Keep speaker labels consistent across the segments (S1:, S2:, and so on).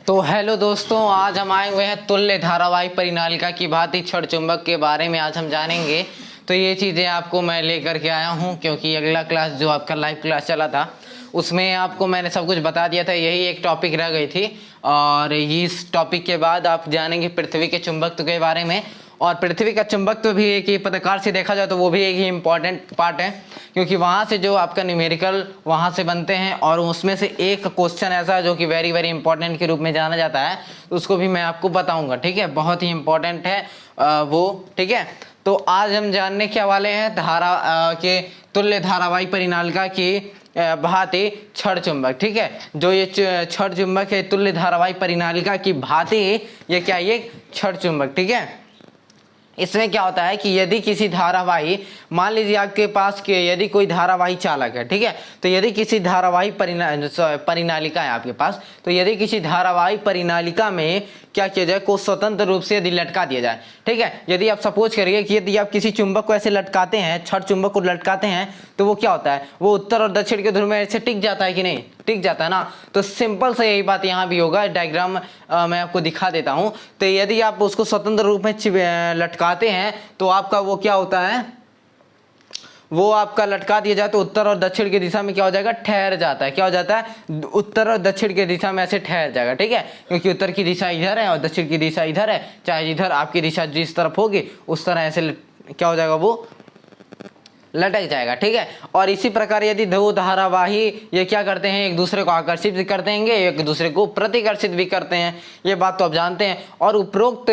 S1: तो हेलो दोस्तों, आज हम आए हुए हैं तुल्य धारावाही परिनालिका की भांति क्षण चुंबक के बारे में आज हम जानेंगे। तो ये चीज़ें आपको मैं लेकर के आया हूँ क्योंकि अगला क्लास जो आपका लाइव क्लास चला था उसमें आपको मैंने सब कुछ बता दिया था, यही एक टॉपिक रह गई थी। और इस टॉपिक के बाद आप जानेंगे पृथ्वी के चुंबकत्व के बारे में। और पृथ्वी का चुंबकत्व भी एक ही प्रकार से देखा जाए तो वो भी एक ही इम्पॉर्टेंट पार्ट है, क्योंकि वहाँ से जो आपका न्यूमेरिकल वहाँ से बनते हैं और उसमें से एक क्वेश्चन ऐसा जो कि वेरी वेरी इंपॉर्टेंट के रूप में जाना जाता है, तो उसको भी मैं आपको बताऊंगा। ठीक है, बहुत ही इंपॉर्टेंट है वो। ठीक है, तो आज हम जानने क्या वाले हैं धारा के तुल्य धारावाही परिनालिका की भांति क्षण चुंबक। ठीक है, जो ये क्षण चुंबक है तुल्य धारावाही परिनालिका की भांति ये क्या, ये क्षण चुंबक। ठीक है, इसमें क्या होता है कि यदि किसी धारावाही, मान लीजिए आपके पास के यदि कोई धारावाही चालक है, ठीक है, तो यदि किसी धारावाही परिनालिका है आपके पास, तो यदि किसी धारावाही परिनालिका में क्या किया जाए, को स्वतंत्र रूप से यदि लटका दिया जाए। ठीक है, यदि आप सपोज करिए कि यदि आप किसी चुंबक को ऐसे लटकाते हैं, क्षण चुंबक को लटकाते हैं, तो वो क्या होता है, वो उत्तर और दक्षिण के ध्रुव में ऐसे टिक जाता है कि नहीं, टिक जाता है ना। तो सिंपल से यही बात यहाँ भी होगा। डायग्राम मैं आपको दिखा देता हूँ। तो यदि आप उसको स्वतंत्र रूप में लटकाते हैं तो आपका वो क्या होता है, वो आपका लटका दिया जाए तो उत्तर और दक्षिण की दिशा में क्या हो जाएगा, ठहर जाता है। क्या हो जाता है, उत्तर और दक्षिण की दिशा में ऐसे ठहर जाएगा। ठीक है, क्योंकि उत्तर की दिशा इधर है और दक्षिण की दिशा इधर है, चाहे इधर आपकी दिशा जिस तरफ होगी उस तरह ऐसे क्या हो जाएगा, वो लटक जाएगा। ठीक है, और इसी प्रकार यदि दो धारावाही ये क्या करते हैं, एक दूसरे को आकर्षित भी करते हैं, एक दूसरे को प्रतिकर्षित भी करते हैं, ये बात तो आप जानते हैं। और उपरोक्त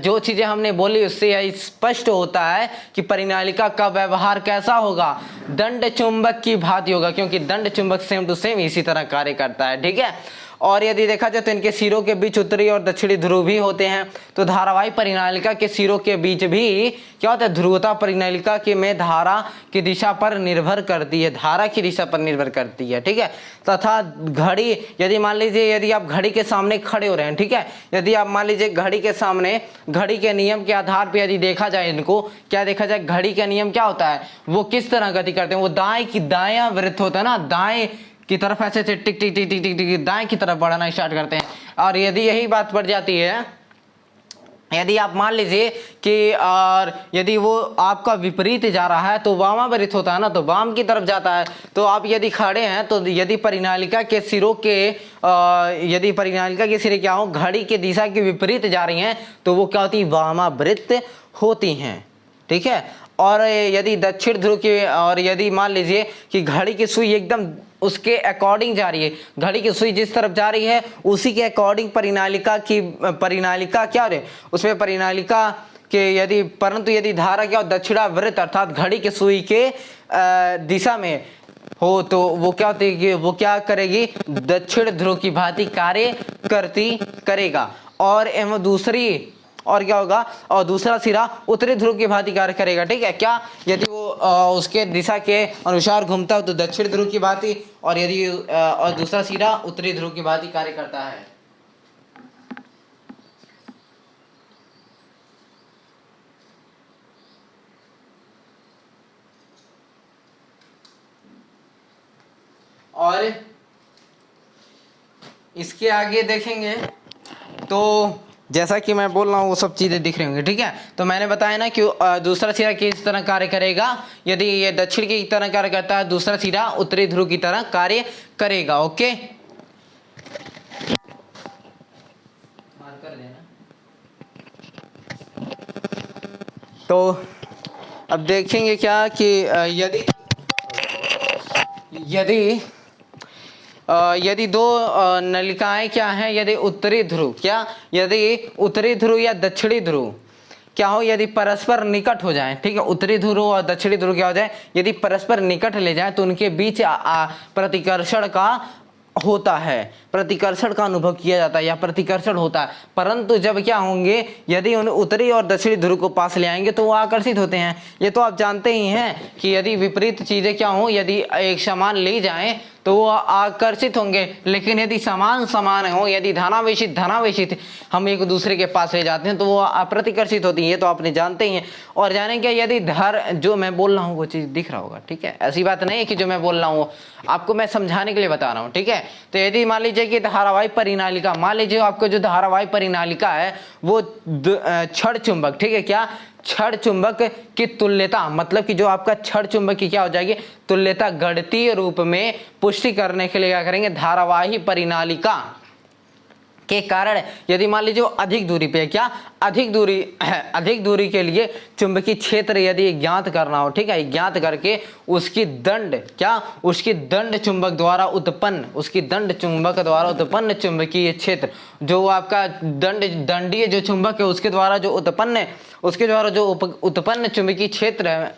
S1: जो चीजें हमने बोली उससे यह स्पष्ट होता है कि परिनालिका का व्यवहार कैसा होगा, दंड चुंबक की भांति होगा, क्योंकि दंड चुंबक सेम टू सेम इसी तरह कार्य करता है। ठीक है, और यदि देखा जाए तो इनके सिरों के बीच उत्तरी और दक्षिणी ध्रुव भी होते हैं। तो धारावाही परिनालिका के सिरों के बीच भी क्या होता है, ध्रुवता परिनालिका के में धारा की दिशा पर निर्भर करती है, धारा की दिशा पर निर्भर करती है। ठीक है, तथा घड़ी, यदि मान लीजिए यदि आप घड़ी के सामने खड़े हो रहे हैं, ठीक है, यदि आप मान लीजिए घड़ी के सामने, घड़ी के नियम के आधार पर यदि देखा जाए, इनको क्या देखा जाए, घड़ी का नियम क्या होता है, वो किस तरह गति करते हैं, वो दायां वृत्त होता है ना, दाएं की तरफ ऐसे टिक टिक टिक टिक टिक टिक दाएं की तरफ बढ़ाना स्टार्ट करते हैं। और यदि यही बात पड़ जाती है, यदि आप मान लीजिए कि और यदि वो आपका विपरीत जा रहा है तो वामावृत होता है ना, तो वाम की तरफ जाता है। तो आप यदि खड़े हैं तो यदि परिनालिका के सिरों के यदि परिनालिका के सिरे क्या हो, घड़ी के दिशा के विपरीत जा रही हैं तो वो क्या होती है, वामावृत होती हैं। ठीक है, और यदि दक्षिण ध्रुव की, और यदि मान लीजिए कि घड़ी की सुई एकदम उसके अकॉर्डिंग जा रही है, घड़ी की सुई जिस तरफ जा रही है उसी के अकॉर्डिंग परिनालिका क्या है, उसमें परिनालिका के यदि, परंतु यदि धारा क्या हो, दक्षिणावृत अर्थात घड़ी के सुई के दिशा में हो तो वो क्या होती है, वो क्या करेगी, दक्षिण ध्रुव की भांति कार्य करेगा। और एवं दूसरी, और क्या होगा, और दूसरा सिरा उत्तरी ध्रुव की भांति कार्य करेगा। ठीक है, क्या, यदि वो उसके दिशा के अनुसार घूमता हो तो दक्षिण ध्रुव की भांति, और यदि और दूसरा सिरा उत्तरी ध्रुव की भांति कार्य करता है। और इसके आगे देखेंगे तो जैसा कि मैं बोल रहा हूँ वो सब चीज़ें दिख रही होंगी। ठीक है, तो मैंने बताया ना कि दूसरा सिरा किस तरह कार्य करेगा, यदि ये दक्षिण की तरह कार्य करता है, दूसरा सिरा उत्तरी ध्रुव की तरह कार्य करेगा। ओके, तो अब देखेंगे क्या कि यदि दो नलिकाएं क्या हैं, यदि उत्तरी ध्रुव क्या, यदि उत्तरी ध्रुव या दक्षिणी ध्रुव क्या हो, यदि परस्पर निकट हो जाए, ठीक है, उत्तरी ध्रुव और दक्षिणी ध्रुव क्या हो जाए, यदि परस्पर निकट ले जाए तो उनके बीच प्रतिकर्षण का होता है, प्रतिकर्षण का अनुभव किया जाता है या प्रतिकर्षण होता है। परंतु जब क्या होंगे, यदि उन उत्तरी और दक्षिणी ध्रुव को पास ले आएंगे तो वो आकर्षित होते हैं। ये तो आप जानते ही हैं कि यदि विपरीत चीजें क्या हो, यदि एक समान ले जाएं तो वो आकर्षित होंगे, लेकिन यदि समान हो, यदि धनावेशित हम एक दूसरे के पास ले जाते हैं तो वो अप्रतिकर्षित होती है। ये तो आपने जानते ही हैं। और जानेंगे यदि जो मैं बोल रहा हूँ वो चीज़ दिख रहा होगा। ठीक है, ऐसी बात नहीं है कि जो मैं बोल रहा हूँ आपको मैं समझाने के लिए बता रहा हूँ। ठीक है, तो यदि मान लीजिए लीजिए कि धारावाही परिनालिका, मान लीजिए आपको जो धारावाही परिनालिका है वो छड़ चुंबक, ठीक है, क्या छड़ चुंबक की तुल्यता, मतलब कि जो आपका छड़ चुंबक की क्या हो जाएगी, तुल्यता गणितीय रूप में पुष्टि करने के लिए क्या करेंगे, धारावाही परिनालिका के कारण यदि मान लीजिए अधिक दूरी पे क्या, अधिक दूरी के लिए चुंबकीय क्षेत्र यदि ज्ञात करना हो, ठीक है, ज्ञात करके उसकी दंड क्या, उसकी दंड चुंबक द्वारा उत्पन्न, उसकी दंड चुंबक द्वारा उत्पन्न चुंबकीय क्षेत्र, जो आपका दंडीय जो चुंबक है उसके द्वारा जो उत्पन्न, उसके द्वारा जो उत्पन्न चुंबकीय क्षेत्र है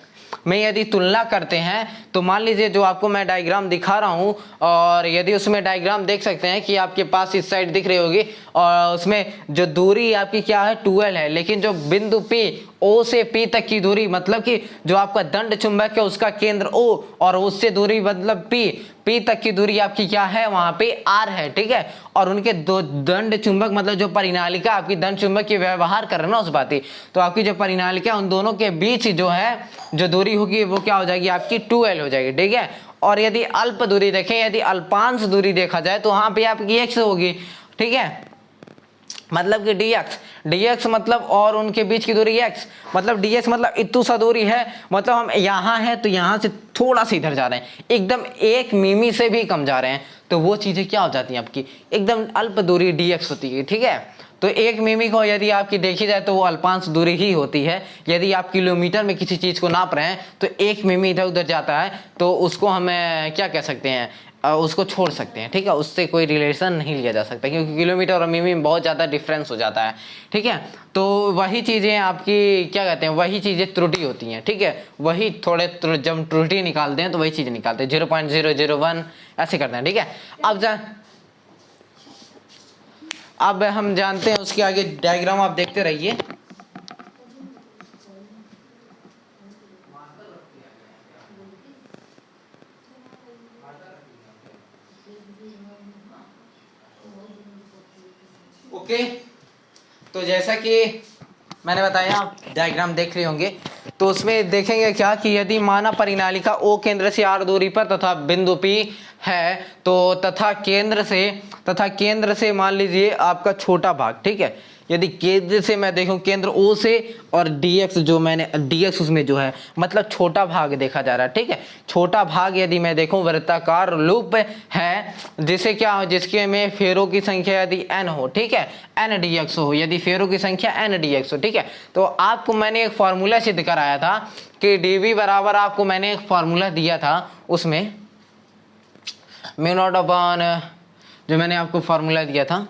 S1: में यदि तुलना करते हैं, तो मान लीजिए जो आपको मैं डायग्राम दिखा रहा हूं, और यदि उसमें डायग्राम देख सकते हैं कि आपके पास इस साइड दिख रही होगी, और उसमें जो दूरी आपकी क्या है 12 है, लेकिन जो बिंदु P O से P तक की दूरी, मतलब कि जो आपका दंड चुंबक है उसका केंद्र O और उससे दूरी मतलब P तक की दूरी आपकी क्या है, वहां पे R है, ठीक है, और उनके दो दंड चुंबक मतलब जो परिनालिका आपकी दंड चुंबक की व्यवहार कर रहे ना उस बात ही, तो आपकी जो परिनालिका उन दोनों के बीच जो है जो दूरी होगी वो क्या हो जाएगी, आपकी 2L हो जाएगी, ठीक है। और यदि अल्प दूरी देखें, यदि अल्पांश दूरी देखा जाए तो वहां पे आपकी x होगी, ठीक है, मतलब कि dx मतलब, और उनके बीच की दूरी x, मतलब dx मतलब इतनी सा दूरी है, मतलब हम यहाँ है तो यहाँ से थोड़ा सा इधर जा रहे हैं, एकदम 1 मिमी से भी कम जा रहे हैं, तो वो चीजें क्या हो जाती हैं आपकी, एकदम अल्प दूरी dx होती है, ठीक है। तो 1 मिमी को यदि आपकी देखी जाए तो वो अल्पांश दूरी ही होती है। यदि आप किलोमीटर में किसी चीज को नाप रहे हैं तो 1 मिमी इधर उधर जाता है तो उसको हम क्या कह सकते हैं, उसको छोड़ सकते हैं, ठीक है, उससे कोई रिलेशन नहीं लिया जा सकता, क्योंकि किलोमीटर और मिमी में बहुत ज़्यादा डिफरेंस हो जाता है, ठीक है। तो वही चीज़ें आपकी क्या कहते हैं, वही चीज़ें त्रुटि होती हैं, ठीक है, वही थोड़े जब त्रुटि निकालते हैं तो वही चीज़ निकालते हैं, 0.001 ऐसे करते हैं, ठीक है। अब हम जानते हैं उसके आगे डायग्राम आप देखते रहिए। ओके, तो जैसा कि मैंने बताया आप डायग्राम देख रहे होंगे, तो उसमें देखेंगे क्या कि यदि माना परिनालिका O केंद्र से R दूरी पर तथा बिंदु P है, तो तथा केंद्र से मान लीजिए आपका छोटा भाग, ठीक है, यदि केंद्र से मैं देखूं, केंद्र O से, और dx जो मैंने dx उसमें जो है मतलब छोटा भाग देखा जा रहा है, ठीक है, छोटा भाग यदि मैं देखूं वृत्ताकार लूप है, जिसे क्या, जिसके में फेरों की संख्या यदि n हो, ठीक है, n dx हो, यदि फेरों की संख्या n dx हो, ठीक है, तो आपको मैंने एक फॉर्मूला सिद्ध कराया था कि dv बराबर, आपको मैंने एक फॉर्मूला दिया था, उसमें म्यू नॉट अपॉन, जो मैंने आपको फॉर्मूला दिया था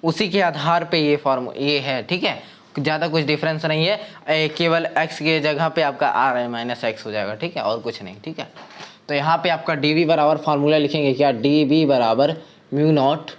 S1: उसी के आधार पे ये है, ठीक है, ज़्यादा कुछ डिफरेंस नहीं है, केवल x के जगह पे आपका r माइनस एक्स हो जाएगा, ठीक है, और कुछ नहीं, ठीक है। तो यहाँ पे आपका dv बराबर फार्मूला लिखेंगे क्या, dv बराबर म्यू नॉट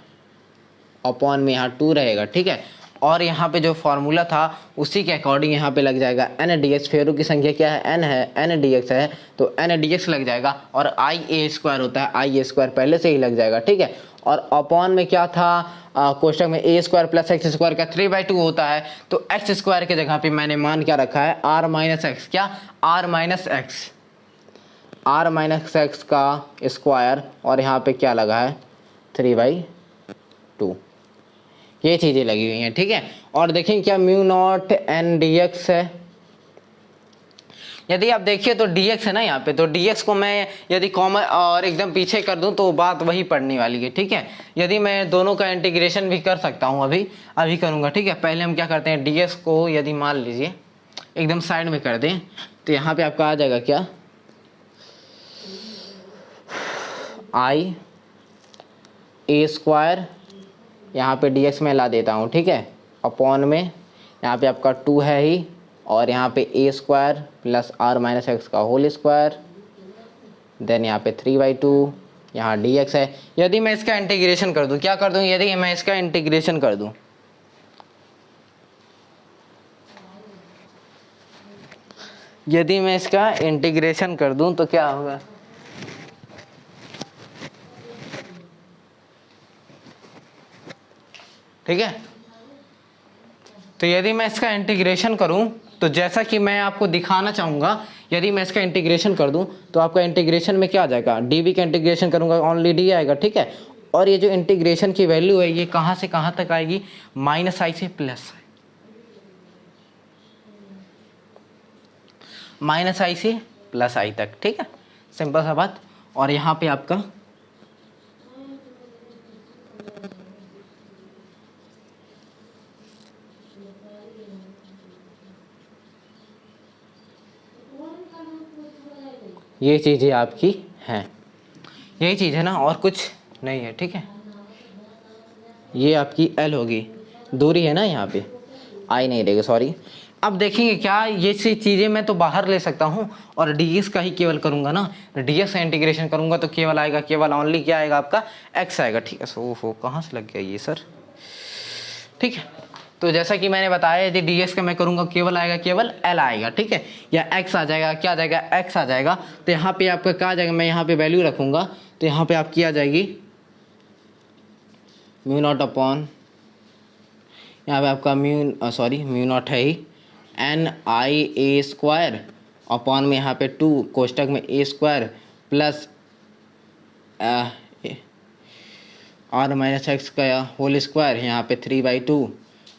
S1: अपॉन में यहाँ 2 रहेगा, ठीक है, और यहाँ पे जो फार्मूला था उसी के अकॉर्डिंग यहाँ पे लग जाएगा n dx, फेरों की संख्या क्या है, n है, n dx है, तो n dx लग जाएगा, और i a स्क्वायर होता है, i a स्क्वायर पहले से ही लग जाएगा, ठीक है, और अपॉन में क्या था, कोष्टक में a square plus x square का 3/2 होता है, तो एक्स स्क्वायर के जगह पे मैंने मान क्या रखा है, r माइनस एक्स, क्या, r माइनस एक्स का स्क्वायर, और यहाँ पे क्या लगा है 3/2, ये चीज़ें लगी हुई हैं, ठीक है। और देखें क्या म्यू नॉट n dx है, यदि आप देखिए तो dx है ना यहाँ पे, तो dx को मैं यदि कॉमन और एकदम पीछे कर दूं तो बात वही पड़ने वाली है, ठीक है। यदि मैं दोनों का इंटीग्रेशन भी कर सकता हूँ, अभी करूँगा, ठीक है। पहले हम क्या करते हैं, dx को यदि मान लीजिए एकदम साइड में कर दें तो यहाँ पे आपका आ जाएगा क्या, i a स्क्वायर, यहाँ पे dx में ला देता हूँ, ठीक है, अपॉन में यहाँ पे आपका 2 है ही, और यहाँ पे a square plus r minus x का होल स्क्वायर, देन यहाँ पे 3/2, यहाँ dx है। यदि मैं इसका इंटीग्रेशन कर दूँ, क्या कर दूँ, यदि मैं इसका इंटीग्रेशन कर दूँ, यदि मैं इसका इंटीग्रेशन कर दूँ तो क्या होगा, ठीक है। तो यदि मैं इसका इंटीग्रेशन करूं तो जैसा कि मैं आपको दिखाना चाहूँगा, यदि मैं इसका इंटीग्रेशन कर दूं तो आपका इंटीग्रेशन में क्या आ जाएगा, dv का इंटीग्रेशन करूंगा ओनली d आएगा, ठीक है, और ये जो इंटीग्रेशन की वैल्यू है ये कहाँ से कहाँ तक आएगी, -i से +i, -i से +i तक, ठीक है, सिंपल सा बात। और यहाँ पे आपका ये चीज़ें आपकी हैं, यही चीज़ है ना, और कुछ नहीं है, ठीक है। ये आपकी L होगी, दूरी है ना, यहाँ पे I नहीं रहेगा, सॉरी। अब देखेंगे क्या ये चीज़ें मैं तो बाहर ले सकता हूँ और ds का ही केवल करूँगा ना, ds से इंटीग्रेशन करूँगा तो केवल आएगा, केवल ओनली क्या आएगा आपका x आएगा, ठीक है। ओहो कहाँ से लग गया ये सर, ठीक है। तो जैसा कि मैंने बताया यदि ds का मैं करूँगा केवल आएगा, केवल l आएगा, ठीक है, या x आ जाएगा, क्या आ जाएगा, x आ जाएगा। तो यहाँ पे आपका क्या आ जाएगा, मैं यहाँ पे वैल्यू रखूँगा तो यहाँ पे आपकी आ जाएगी μ0 अपॉन, यहाँ पे आपका μ0 है ही NIA² अपॉन में यहाँ पे 2 कोष्टक में A² प्लस r - x का होल स्क्वायर, यहाँ पे 3/2।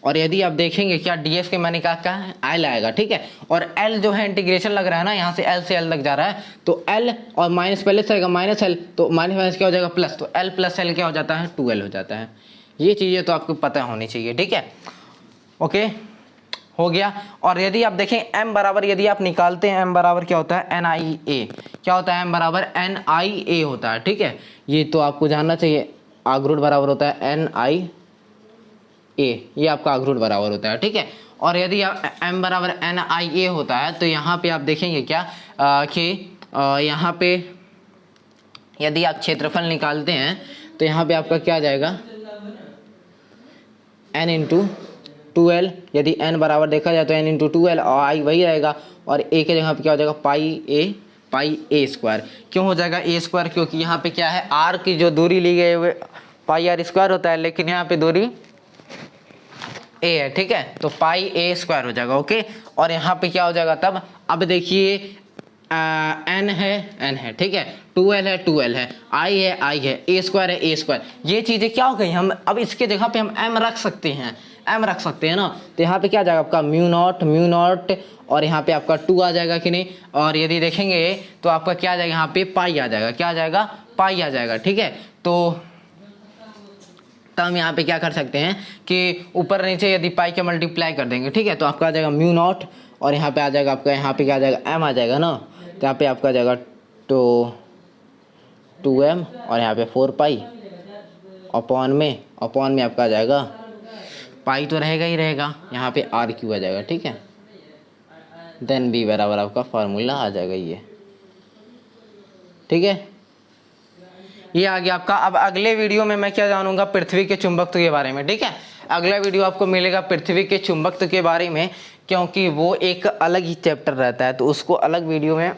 S1: और यदि आप देखेंगे क्या ds के मैंने क्या कहा है, l आएगा, ठीक है। और l जो है इंटीग्रेशन लग रहा है ना, यहाँ से l से l लग जा रहा है, तो l और माइनस पहले से आएगा -l, तो माइनस क्या हो जाएगा प्लस, तो l + l क्या हो जाता है, 2l हो जाता है। ये चीज़ें तो आपको पता होनी चाहिए, ठीक है, ओके हो गया। और यदि आप देखें m बराबर, यदि आप निकालते हैं m बराबर क्या होता है, NIA, क्या होता है m बराबर NIA होता है, ठीक है। ये तो आपको जानना चाहिए, आगरूट बराबर होता है NIA, ये आपका आगरूट बराबर होता है, ठीक है। और यदि आप m बराबर NIA होता है तो यहाँ पे आप देखेंगे क्या कि यहाँ पे यदि आप क्षेत्रफल निकालते हैं तो यहाँ पे आपका क्या आ जाएगा, n × 2l, यदि n बराबर देखा जाए तो n × 2l और i वही रहेगा, और a के जगह पे क्या हो जाएगा, πa²। क्यों हो जाएगा a², क्योंकि यहाँ पे क्या है, r की जो दूरी ली गई है πr² होता है, लेकिन यहाँ पे दूरी a है, ठीक है, तो πa² हो जाएगा, ओके। और यहाँ पे क्या हो जाएगा तब, अब देखिए n है, ठीक है, 2l है, i है, a² है, a², ये चीज़ें क्या हो गई, हम अब इसके जगह पे हम m रख सकते हैं, ना। तो यहाँ पे क्या आ जाएगा आपका μ0 और यहाँ पे आपका 2 आ जाएगा कि नहीं। और यदि देखेंगे तो आपका क्या आ जाएगा, यहाँ पे पाई आ जाएगा, क्या आ जाएगा, पाई आ जाएगा, ठीक है। तो हम यहाँ पे क्या कर सकते हैं कि ऊपर नीचे यदि पाई के मल्टीप्लाई कर देंगे, ठीक है, तो आपका आ जाएगा μ0 और यहाँ पे आ जाएगा आपका, यहाँ पे क्या आ जाएगा, m आ जाएगा ना, तो यहाँ पे आपका आ जाएगा तो 2m और यहाँ पे 4 पाई अपॉन में आपका आ जाएगा, पाई तो रहेगा ही रहेगा, यहाँ पे r³ आ जाएगा, ठीक है। देन b बराबर आपका फार्मूला आ जाएगा ये, ठीक है, ये आ गया आपका। अब अगले वीडियो में मैं क्या जानूंगा, पृथ्वी के चुंबकत्व के बारे में, ठीक है। अगला वीडियो आपको मिलेगा पृथ्वी के चुंबकत्व के बारे में, क्योंकि वो एक अलग ही चैप्टर रहता है, तो उसको अलग वीडियो में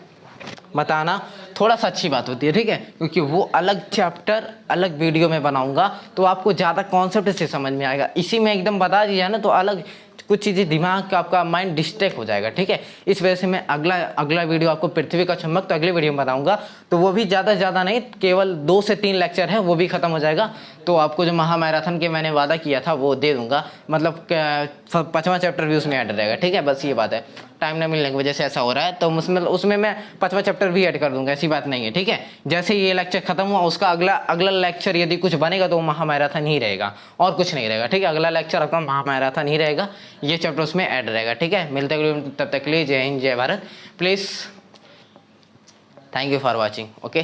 S1: बताना थोड़ा सा अच्छी बात होती है, ठीक है, क्योंकि वो अलग चैप्टर अलग वीडियो में बनाऊंगा तो आपको ज़्यादा कॉन्सेप्ट से समझ में आएगा। इसी में एकदम बता दिया ना तो अलग कुछ चीज़ें दिमाग का आपका माइंड डिस्ट्रैक्ट हो जाएगा, ठीक है। इस वजह से मैं अगला वीडियो आपको पृथ्वी का चुंबक तो अगले वीडियो में बताऊंगा, तो वो भी ज़्यादा से ज़्यादा नहीं, केवल 2 से 3 लेक्चर है, वो भी खत्म हो जाएगा। तो आपको जो महामैराथन के मैंने वादा किया था वो दे दूंगा, मतलब 5वां चैप्टर भी उसमें ऐड रहेगा, ठीक है, बस ये बात है। टाइम न मिलने की वजह से ऐसा हो रहा है, तो उसमें मैं 5वां चैप्टर भी ऐड कर दूंगा, ऐसी बात नहीं है, ठीक है। जैसे ये लेक्चर खत्म हुआ उसका अगला लेक्चर यदि कुछ बनेगा तो वो महामैराथन ही रहेगा और कुछ नहीं रहेगा, ठीक है। अगला लेक्चर आपका महामैराथन ही रहेगा, ये चैप्टर उसमें ऐड रहेगा, ठीक है। मिलते हैं तब तक के लिए, जय हिंद, जय Bharat. Please thank you for watching, okay.